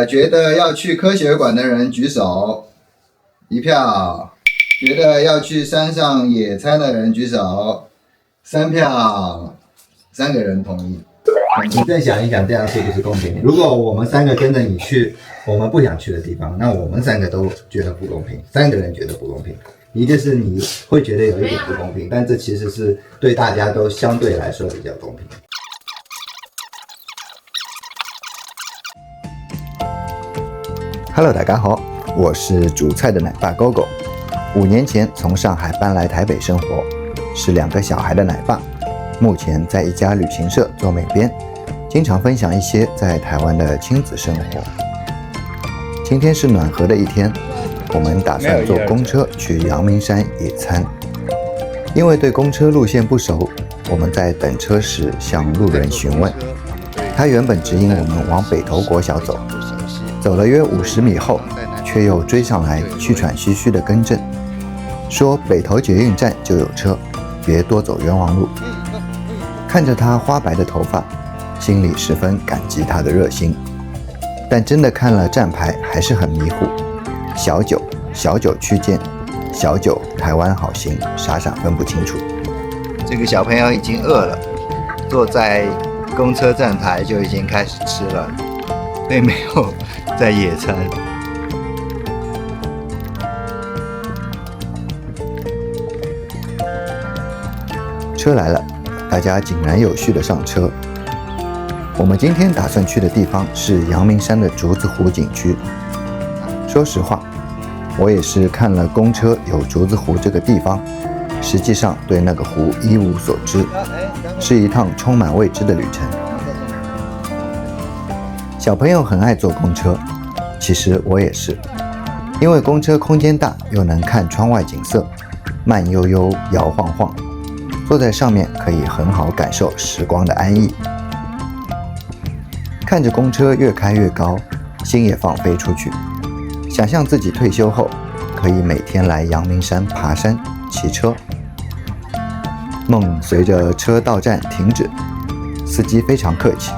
觉得要去科学馆的人举手，1票。觉得要去山上野餐的人举手，3票。3个人同意。你再想一想，这样是不是公平？如果我们3个跟着你去我们不想去的地方，那我们3个都觉得不公平，3个人觉得不公平。一个是你会觉得有一点不公平，但这其实是对大家都相对来说比较公平。Hello， 大家好，我是煮菜的奶爸狗狗。5年前从上海搬来台北生活，是2个小孩的奶爸。目前在一家旅行社做美编，经常分享一些在台湾的亲子生活。今天是暖和的一天，我们打算坐公车去阳明山野餐。因为对公车路线不熟，我们在等车时向路人询问，他原本指引我们往北投国小走，走了约50米后，却又追上来气喘吁吁地更正，说北投捷运站就有车，别多走冤枉路。看着他花白的头发，心里十分感激他的热心，但真的看了站牌还是很迷糊。小九区间，小九台湾好行，傻傻分不清楚。这个小朋友已经饿了，坐在公车站台就已经开始吃了，并没有在野餐。车来了，大家井然有序地上车。我们今天打算去的地方是阳明山的竹子湖景区。说实话，我也是看了公车有竹子湖这个地方，实际上对那个湖一无所知，是一趟充满未知的旅程。小朋友很爱坐公车，其实我也是，因为公车空间大，又能看窗外景色，慢悠悠摇晃晃，坐在上面可以很好感受时光的安逸。看着公车越开越高，心也放飞出去，想象自己退休后可以每天来阳明山爬山骑车。梦随着车到站停止，司机非常客气，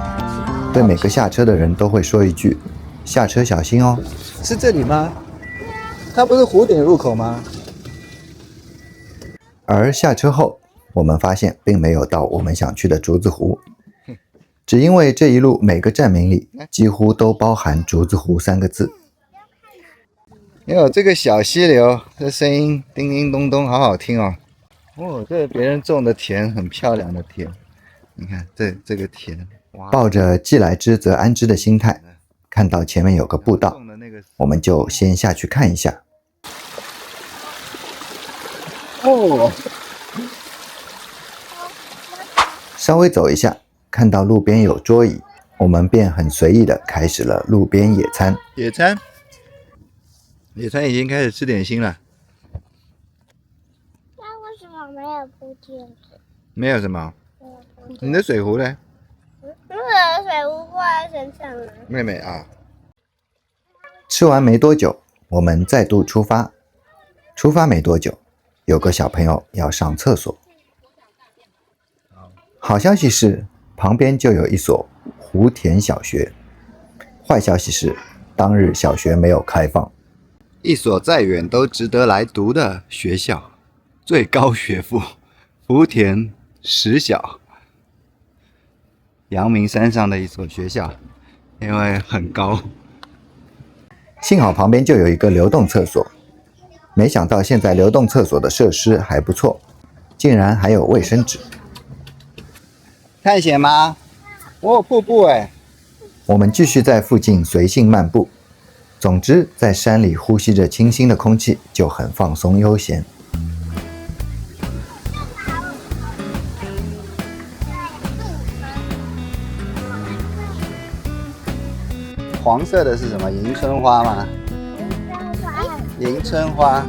对每个下车的人都会说一句下车小心哦。是这里吗？它不是湖顶入口吗？而下车后我们发现并没有到我们想去的竹子湖，只因为这一路每个站名里几乎都包含竹子湖3个字。哟，这个小溪流，这声音叮叮咚咚，好好听哦。哦，这是别人种的田，很漂亮的田。你看这个田，抱着既来之则安之的心态，看到前面有个步道，我们就先下去看一下。哦，稍微走一下，看到路边有桌椅，我们便很随意地开始了路边野餐。野餐已经开始吃点心了。那为什么没有铺垫子？没有什么？你的水壶呢？我的水壶挂在身上了。妹妹啊。吃完没多久，我们再度出发。出发没多久，有个小朋友要上厕所。好消息是，旁边就有一所湖田小学。坏消息是，当日小学没有开放。一所再远都值得来读的学校，最高学府湖田实小，阳明山上的一所学校，因为很高。幸好旁边就有一个流动厕所，没想到现在流动厕所的设施还不错，竟然还有卫生纸。探险吗？我有瀑布哎。我们继续在附近随性漫步。总之，在山里呼吸着清新的空气，就很放松悠闲。黄色的是什么？迎春花吗？迎春花。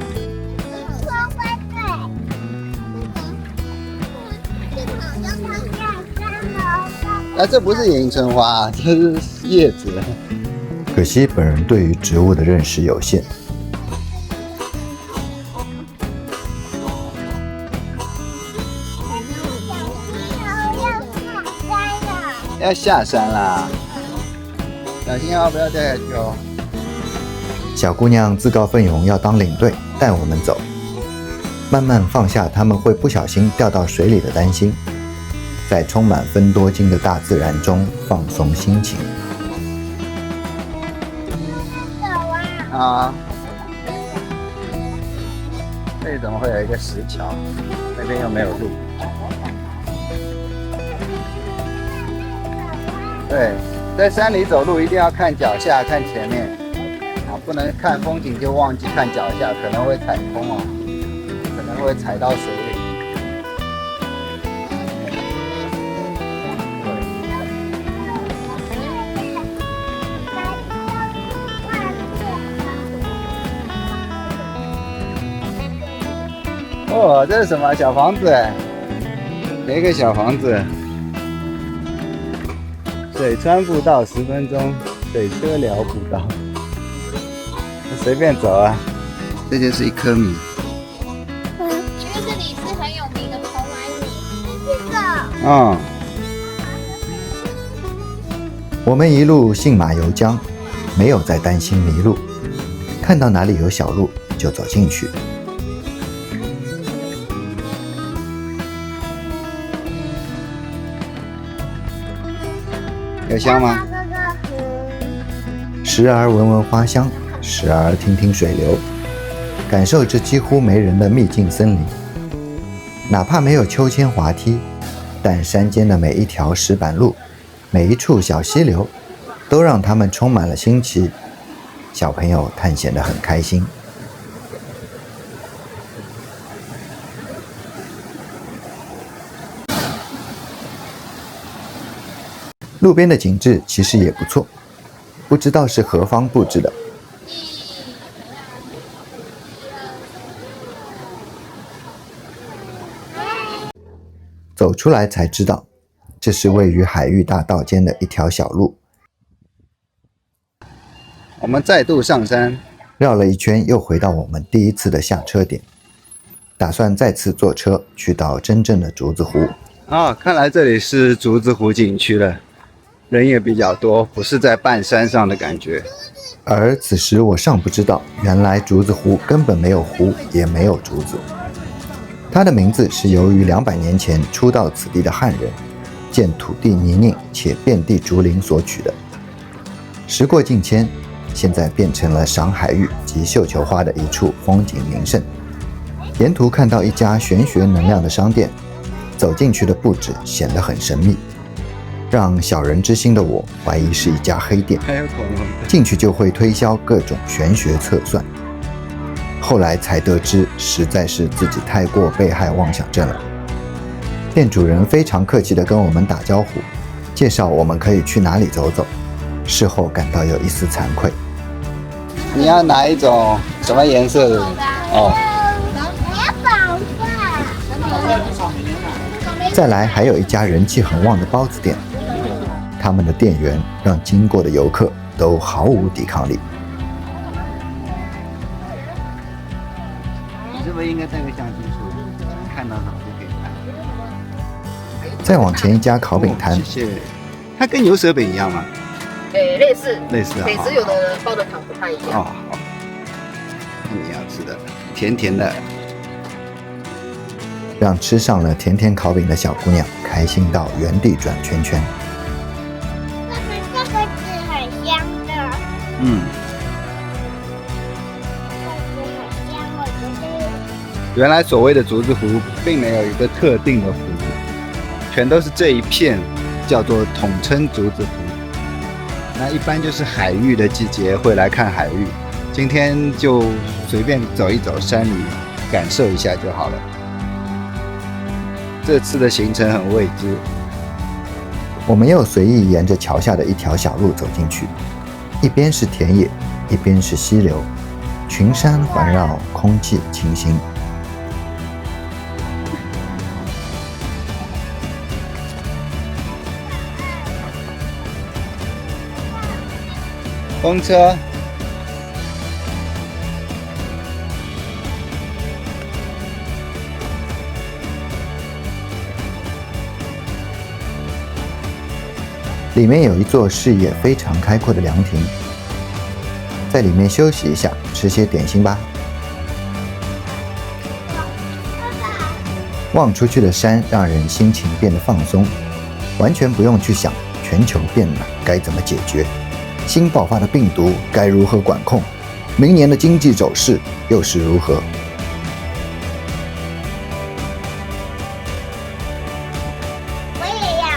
这不是迎春花，这是叶子。可惜本人对于植物的认识有限。要下山啦！要小心哦，不要掉下去哦。小姑娘自告奋勇要当领队，带我们走，慢慢放下他们会不小心掉到水里的担心，在充满芬多精的大自然中放松心情。啊，这里怎么会有一个石桥？那边又没有路。对，在山里走路一定要看脚下、看前面，啊，不能看风景就忘记看脚下，可能会踩空哦，可能会踩到水里。哦，这是什么小房子？一个小房子。水川步道10分钟，水车寮步道，随便走啊。这就是一颗米。其实这里是很有名的蓬莱米。这个。嗯。我们一路信马由缰，没有再担心迷路，看到哪里有小路就走进去。有香吗？时而闻闻花香，时而听听水流，感受这几乎没人的秘境森林。哪怕没有秋千滑梯，但山间的每一条石板路，每一处小溪流，都让他们充满了新奇。小朋友探险得很开心。路边的景致其实也不错，不知道是何方布置的。走出来才知道，这是位于海域大道间的一条小路。我们再度上山，绕了一圈，又回到我们第一次的下车点，打算再次坐车去到真正的竹子湖。啊，看来这里是竹子湖景区了。人也比较多，不是在半山上的感觉。而此时我尚不知道，原来竹子湖根本没有湖，也没有竹子。它的名字是由于200年前初到此地的汉人，见土地泥泞且遍地竹林所取的。时过境迁，现在变成了赏海芋及绣球花的一处风景名胜。沿途看到一家玄学能量的商店，走进去的布置显得很神秘。让小人之心的我怀疑是一家黑店，还有恐龙，进去就会推销各种玄学测算。后来才得知，实在是自己太过被害妄想症了。店主人非常客气地跟我们打招呼，介绍我们可以去哪里走走。事后感到有一丝惭愧。你要哪一种什么颜色的？哦。再来还有一家人气很旺的包子店，他们的店员让经过的游客都毫无抵抗力。你是不是应该带个相机出来，看到什么就可以拍？再往前一家烤饼摊，谢谢。它跟牛舌饼一样吗？类似，类似啊。每次有的包的糖不太一样。哦，好。你要吃的，甜甜的。让吃上了甜甜烤饼的小姑娘开心到原地转圈圈。这个是很香的。嗯。这个很香，我觉得。原来所谓的竹子湖并没有一个特定的湖，全都是这一片叫做统称竹子湖。那一般就是海芋的季节会来看海芋，今天就随便走一走山里，感受一下就好了。这次的行程很未知，我们又随意沿着桥下的一条小路走进去，一边是田野，一边是溪流，群山环绕，空气清新。公车。里面有一座视野非常开阔的凉亭，在里面休息一下，吃些点心吧。望出去的山让人心情变得放松，完全不用去想全球变暖该怎么解决，新爆发的病毒该如何管控，明年的经济走势又是如何。我也要。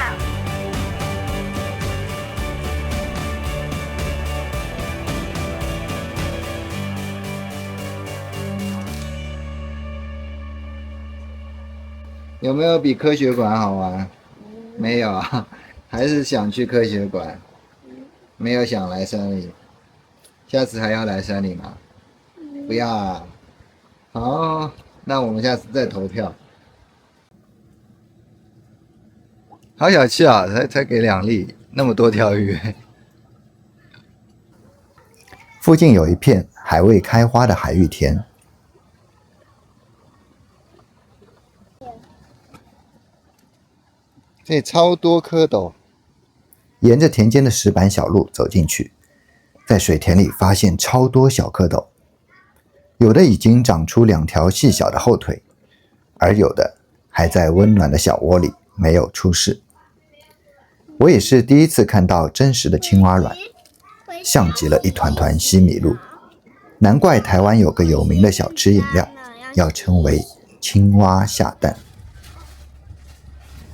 有没有比科学馆好玩？没有啊，还是想去科学馆，没有想来山里。下次还要来山里吗？不要啊。好，那我们下次再投票。好小气啊，才给2粒，那么多条鱼。附近有一片还未开花的海芋田，这超多蝌蚪。沿着田间的石板小路走进去，在水田里发现超多小蝌蚪，有的已经长出2条细小的后腿，而有的还在温暖的小窝里没有出世。我也是第一次看到真实的青蛙卵，像极了一团团西米露，难怪台湾有个有名的小吃饮料，要称为青蛙下蛋。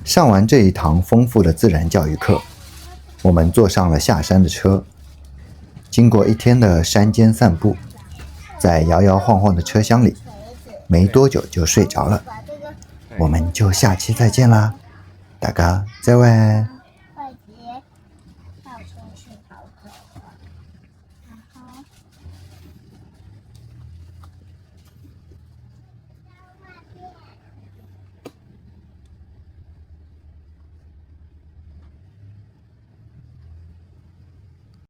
上完这一堂丰富的自然教育课，我们坐上了下山的车。经过一天的山间散步，在摇摇晃晃的车厢里，没多久就睡着了。我们就下期再见啦，大家再会。